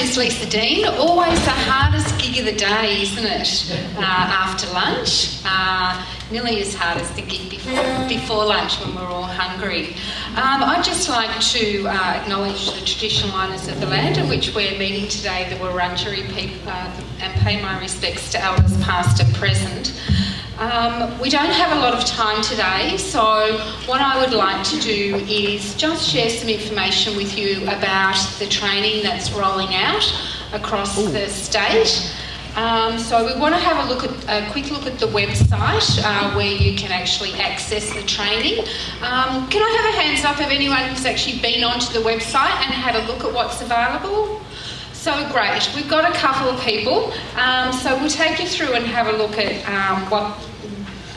is Lisa Dean. Always the hardest gig of the day, isn't it? After lunch. Nearly as hard as the gig before lunch when we're all hungry. I'd just like to acknowledge the traditional owners of the land in which we're meeting today, the Wurundjeri people, and pay my respects to elders past and present. We don't have a lot of time today, so what I would like to do is just share some information with you about the training that's rolling out across the state. So we want to have a quick look at the website where you can actually access the training. Can I have a hands up of anyone who's actually been onto the website and had a look at what's available? So great, we've got a couple of people, so we'll take you through and have a look at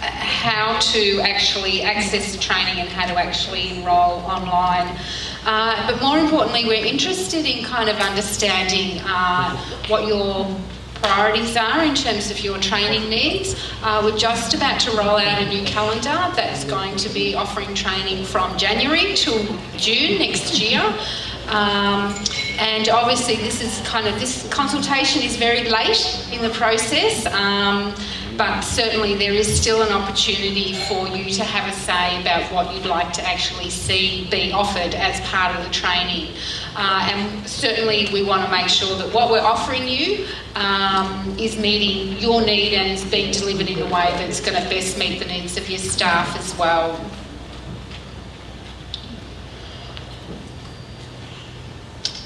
how to actually access the training and how to actually enrol online. But more importantly, we're interested in kind of understanding what your priorities are in terms of your training needs. We're just about to roll out a new calendar that's going to be offering training from January till June next year. And obviously this consultation is very late in the process, but certainly there is still an opportunity for you to have a say about what you'd like to actually see be offered as part of the training. And certainly we want to make sure that what we're offering you is meeting your need and is being delivered in a way that's going to best meet the needs of your staff as well.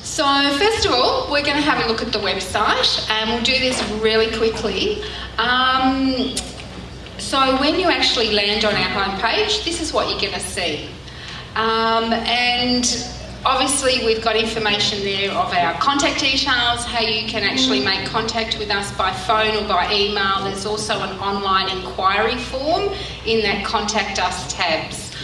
So first of all, we're going to have a look at the website, and we'll do this really quickly. So when you actually land on our homepage, this is what you're going to see. And obviously we've got information there of our contact details, how you can actually make contact with us by phone or by email. There's also an online inquiry form in that Contact Us tabs.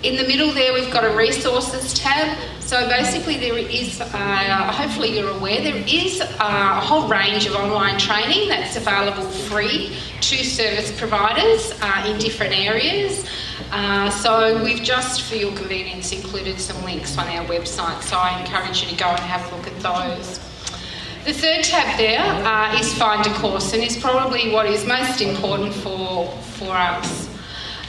In the middle there we've got a resources tab. So basically there is, hopefully you're aware, there is a whole range of online training that's available free to service providers in different areas. So we've just, for your convenience, included some links on our website, so I encourage you to go and have a look at those. The third tab there is Find a Course, and is probably what is most important for us.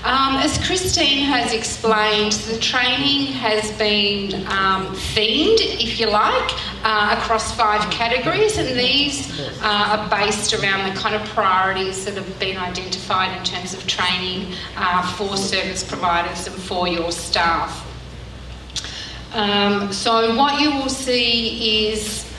As Christine has explained, the training has been themed, if you like, across 5 categories, and these are based around the kind of priorities that have been identified in terms of training for service providers and for your staff. So what you will see is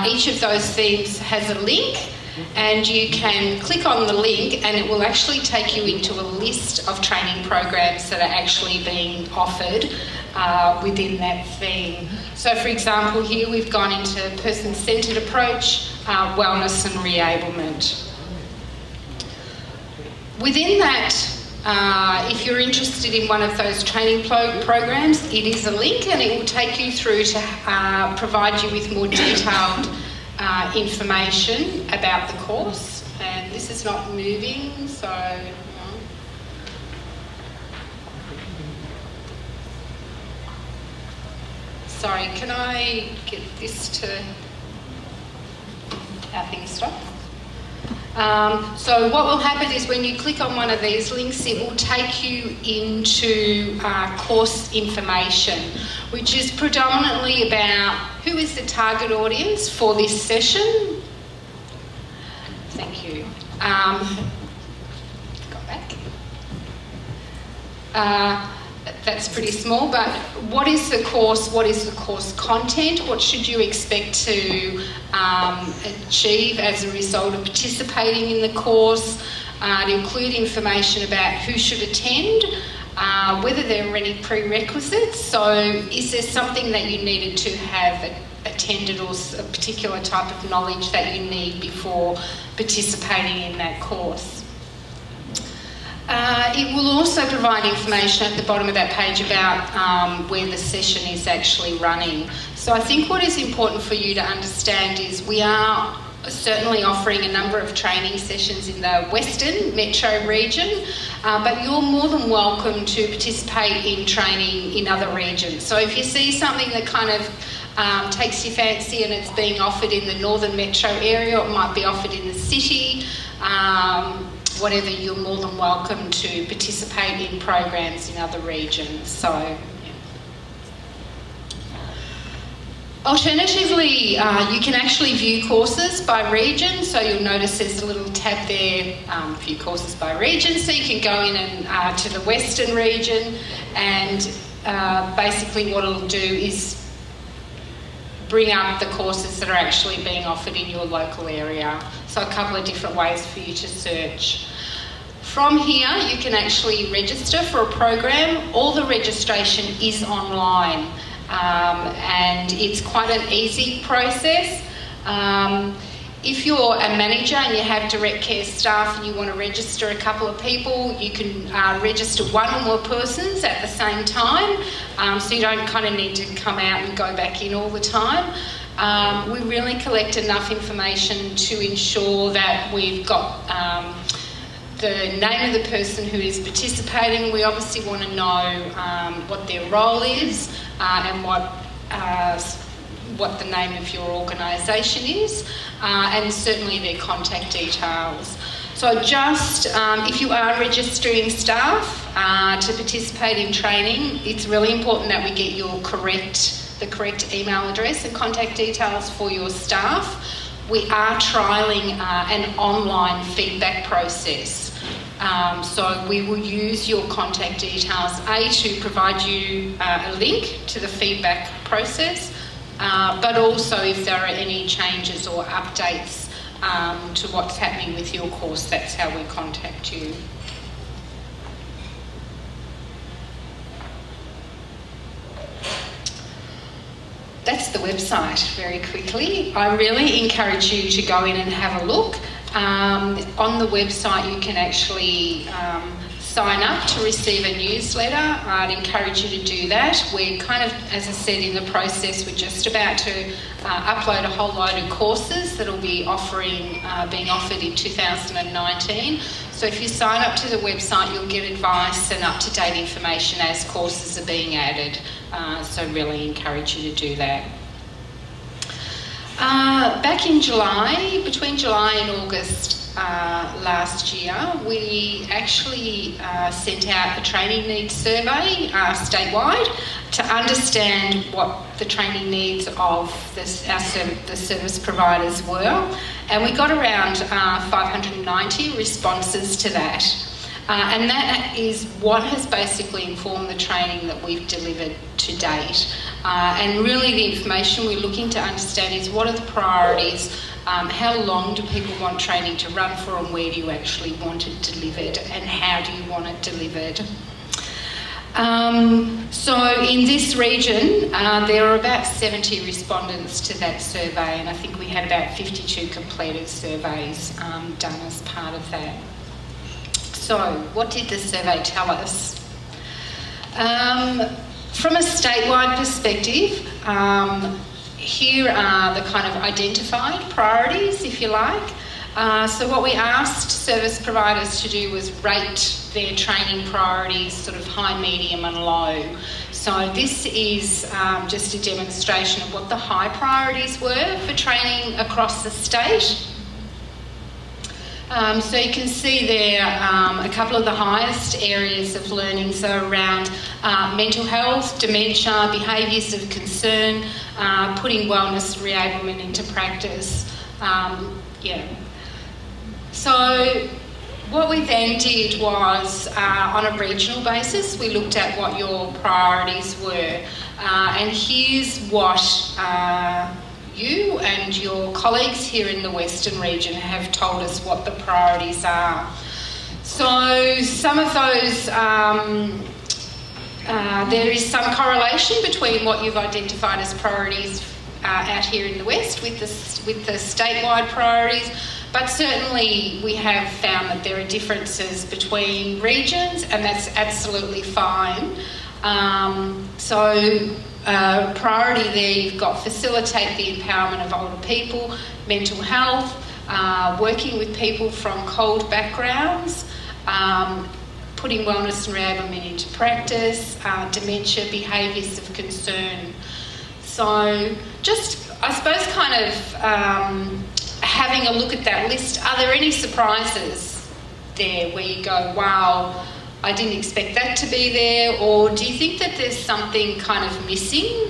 each of those themes has a link, and you can click on the link and it will actually take you into a list of training programs that are actually being offered within that theme. So for example, here we've gone into person-centred approach, wellness and reablement. Within that, if you're interested in one of those training programs, it is a link and it will take you through to provide you with more detailed information about the course. And this is not moving, so sorry, can I get this to our thing stop? So what will happen is when you click on one of these links, it will take you into course information, which is predominantly about who is the target audience for this session. Thank you. Go back. That's pretty small, but what is the course? What is the course content? What should you expect to achieve as a result of participating in the course? To include information about who should attend, whether there are any prerequisites. So is there something that you needed to have attended or a particular type of knowledge that you need before participating in that course? It will also provide information at the bottom of that page about where the session is actually running. So I think what is important for you to understand is we are certainly offering a number of training sessions in the Western Metro region, but you're more than welcome to participate in training in other regions. So if you see something that kind of takes your fancy and it's being offered in the northern metro area, or it might be offered in the city, whatever, you're more than welcome to participate in programs in other regions. So, yeah. Alternatively, you can actually view courses by region. So you'll notice there's a little tab there, view courses by region. So you can go in and to the Western region, and basically what it'll do is bring up the courses that are actually being offered in your local area. So a couple of different ways for you to search. From here, you can actually register for a program. All the registration is online, and it's quite an easy process. If you're a manager and you have direct care staff and you want to register a couple of people, you can register one or more persons at the same time, so you don't kind of need to come out and go back in all the time. We really collect enough information to ensure that we've got the name of the person who is participating. We obviously want to know what their role is and what the name of your organisation is, and certainly their contact details. So just, if you are registering staff to participate in training, it's really important that we get the correct email address and contact details for your staff. We are trialling an online feedback process. So we will use your contact details, to provide you a link to the feedback process, but also if there are any changes or updates to what's happening with your course, that's how we contact you. That's the website, very quickly. I really encourage you to go in and have a look. On the website you can actually sign up to receive a newsletter. I'd encourage you to do that. We're kind of, as I said, in the process, we're just about to upload a whole load of courses that will be being offered in 2019. So if you sign up to the website, you'll get advice and up-to-date information as courses are being added. So really encourage you to do that. Back in July, between July and August last year, we actually sent out a training needs survey statewide to understand what the training needs of the service providers were, and we got around 590 responses to that. And that is what has basically informed the training that we've delivered to date. And really the information we're looking to understand is what are the priorities, how long do people want training to run for, and where do you actually want it delivered, and how do you want it delivered. So in this region, there are about 70 respondents to that survey, and I think we had about 52 completed surveys done as part of that. So, what did the survey tell us? From a statewide perspective, here are the kind of identified priorities, if you like. So what we asked service providers to do was rate their training priorities, sort of high, medium and low. So this is just a demonstration of what the high priorities were for training across the state. So you can see there a couple of the highest areas of learning, so around mental health, dementia, behaviours of concern, putting wellness reablement into practice. So what we then did was, on a regional basis, we looked at what your priorities were, and here's what you and your colleagues here in the Western region have told us what the priorities are. So some of those, there is some correlation between what you've identified as priorities out here in the West with the statewide priorities, but certainly we have found that there are differences between regions, and that's absolutely fine. Priority there, you've got facilitate the empowerment of older people, mental health, working with people from COLD backgrounds, putting wellness and reablement into practice, dementia, behaviours of concern. So just, I suppose, kind of having a look at that list. Are there any surprises there where you go, wow, I didn't expect that to be there? Or do you think that there's something kind of missing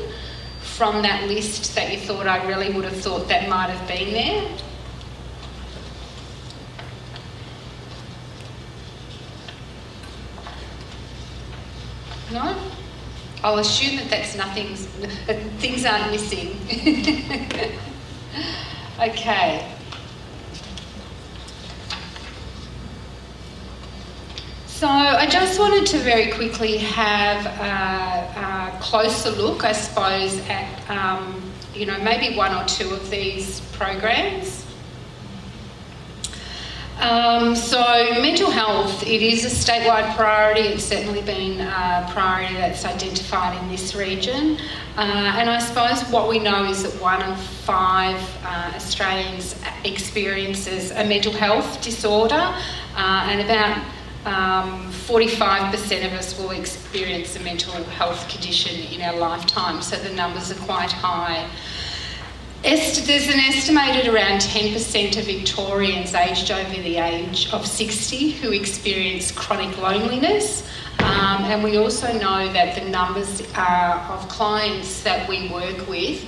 from that list that you thought, I really would have thought that might have been there? No? I'll assume that that's nothing, things aren't missing. Okay. So I just wanted to very quickly have a closer look, I suppose, at maybe one or two of these programs. So mental health, it is a statewide priority. It's certainly been a priority that's identified in this region. And I suppose what we know is that 1 of 5 Australians experiences a mental health disorder, and about 45% of us will experience a mental health condition in our lifetime, so the numbers are quite high. There's an estimated around 10% of Victorians aged over the age of 60 who experience chronic loneliness, and we also know that the numbers of clients that we work with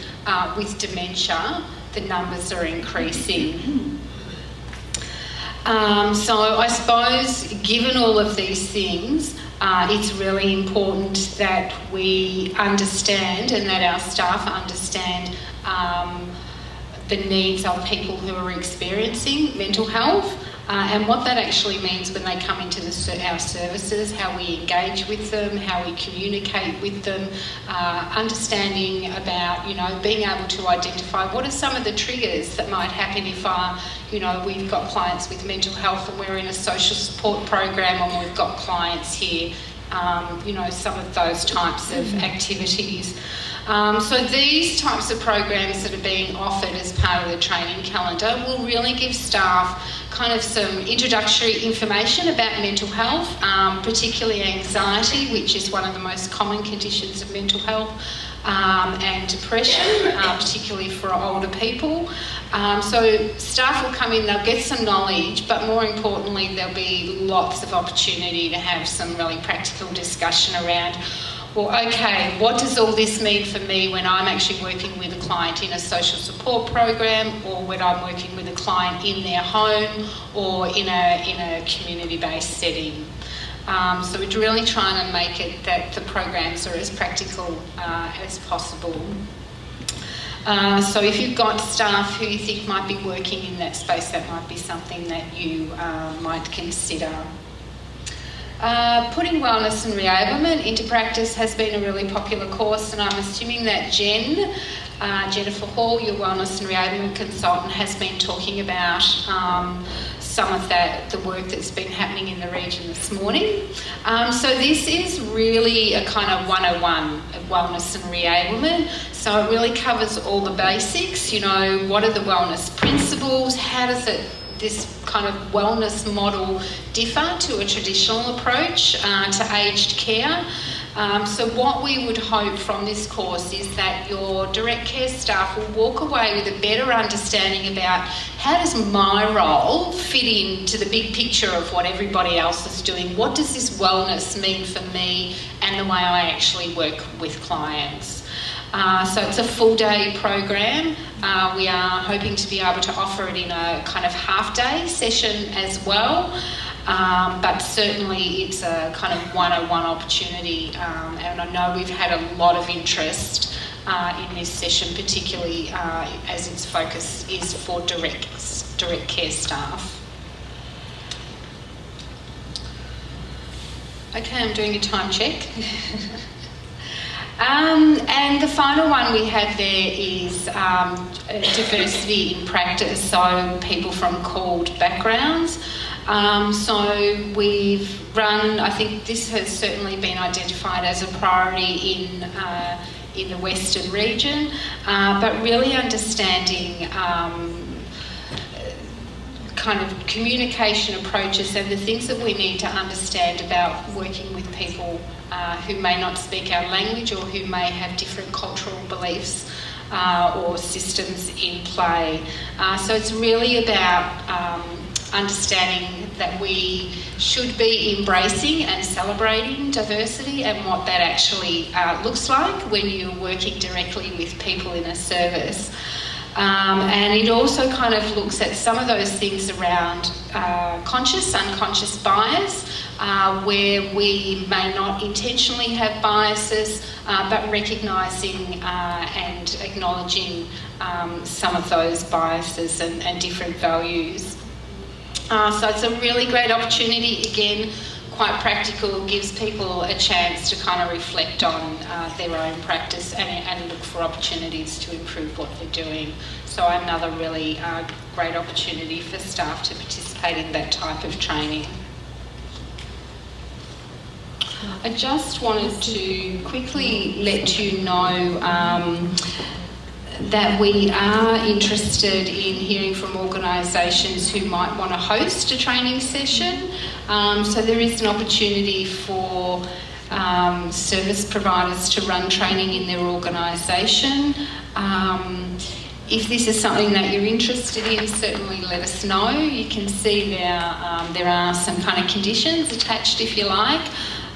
dementia, the numbers are increasing. So I suppose, given all of these things, it's really important that we understand and that our staff understand the needs of people who are experiencing mental health, and what that actually means when they come into our services, how we engage with them, how we communicate with them, understanding about, being able to identify what are some of the triggers that might happen if we've got clients with mental health and we're in a social support program, and we've got clients here, some of those types of activities. So these types of programs that are being offered as part of the training calendar will really give staff kind of some introductory information about mental health, particularly anxiety, which is one of the most common conditions of mental health, and depression, particularly for older people. So staff will come in, they'll get some knowledge, but more importantly, there'll be lots of opportunity to have some really practical discussion around, well, okay, what does all this mean for me when I'm actually working with a client in a social support program, or when I'm working with a client in their home or in a community-based setting? So we're really trying to make it that the programs are as practical as possible. So if you've got staff who you think might be working in that space, that might be something that you might consider. Putting wellness and reablement into practice has been a really popular course, and I'm assuming that Jennifer Hall, your wellness and reablement consultant, has been talking about some of the work that's been happening in the region this morning. So this is really a kind of 101 of wellness and reablement. So it really covers all the basics, what are the wellness principles, how does this kind of wellness model differ to a traditional approach to aged care. So what we would hope from this course is that your direct care staff will walk away with a better understanding about how does my role fit into the big picture of what everybody else is doing. What does this wellness mean for me and the way I actually work with clients? So it's a full day program. We are hoping to be able to offer it in a kind of half day session as well. But certainly it's a kind of 101 opportunity, and I know we've had a lot of interest in this session, particularly as its focus is for direct care staff. Okay, I'm doing a time check. And the final one we have there is diversity in practice, so people from CALD backgrounds. So we've run, I think this has certainly been identified as a priority in the Western region, but really understanding kind of communication approaches and the things that we need to understand about working with people who may not speak our language or who may have different cultural beliefs or systems in play. So it's really about understanding that we should be embracing and celebrating diversity and what that actually looks like when you're working directly with people in a service. And it also kind of looks at some of those things around conscious, unconscious bias, where we may not intentionally have biases, but recognising and acknowledging some of those biases and different values. So it's a really great opportunity, again, quite practical, gives people a chance to kind of reflect on their own practice and look for opportunities to improve what they're doing. So another really great opportunity for staff to participate in that type of training. I just wanted to quickly let you know that we are interested in hearing from organisations who might want to host a training session. So there is an opportunity for service providers to run training in their organisation. If this is something that you're interested in, certainly let us know. You can see there are some kind of conditions attached if you like.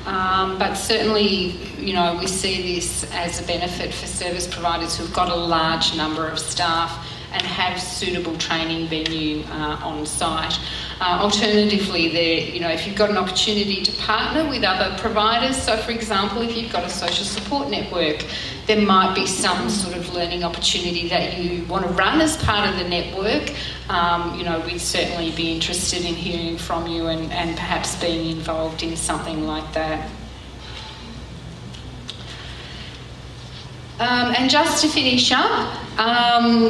But certainly, you know, we see this as a benefit for service providers who've got a large number of staff and have suitable training venue on site. Alternatively, if you've got an opportunity to partner with other providers, so for example, if you've got a social support network, there might be some sort of learning opportunity that you want to run as part of the network. We'd certainly be interested in hearing from you and perhaps being involved in something like that. And just to finish up,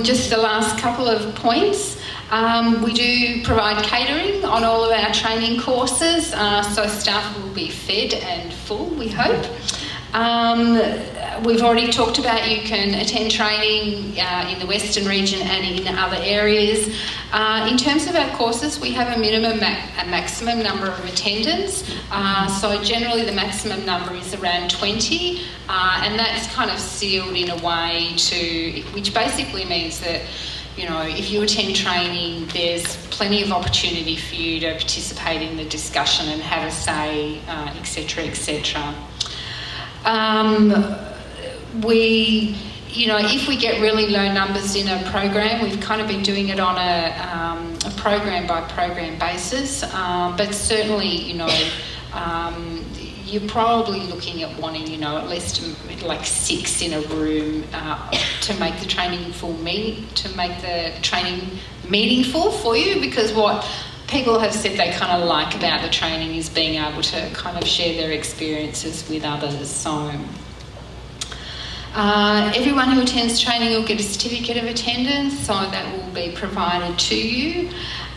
just the last couple of points. We do provide catering on all of our training courses, so staff will be fed and full, we hope. We've already talked about you can attend training in the Western region and in other areas. In terms of our courses, we have a minimum and maximum number of attendants. So generally the maximum number is around 20, and that's kind of sealed in a way which basically means that, you know, if you attend training, there's plenty of opportunity for you to participate in the discussion and have a say, etc., etc. If we get really low numbers in a program, we've kind of been doing it on a program by program basis, but certainly, you're probably looking at wanting, at least like 6 in a room to make the training meaningful for you, because what people have said they kind of like about the training is being able to kind of share their experiences with others. So everyone who attends training will get a certificate of attendance, so that will be provided to you.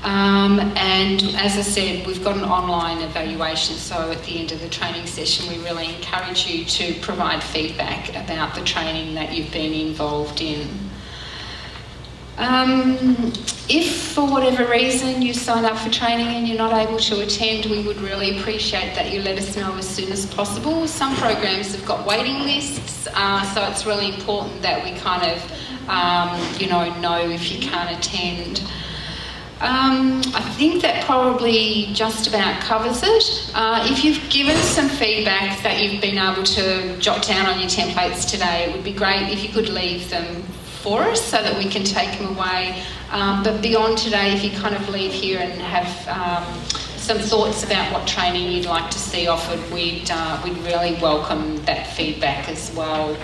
And as I said, we've got an online evaluation, so at the end of the training session we really encourage you to provide feedback about the training that you've been involved in. If for whatever reason you sign up for training and you're not able to attend, we would really appreciate that you let us know as soon as possible. Some programs have got waiting lists, so it's really important that we kind of know if you can't attend. I think that probably just about covers it. If you've given some feedback that you've been able to jot down on your templates today, it would be great if you could leave them for us so that we can take them away. But beyond today, if you kind of leave here and have some thoughts about what training you'd like to see offered, we'd really welcome that feedback as well.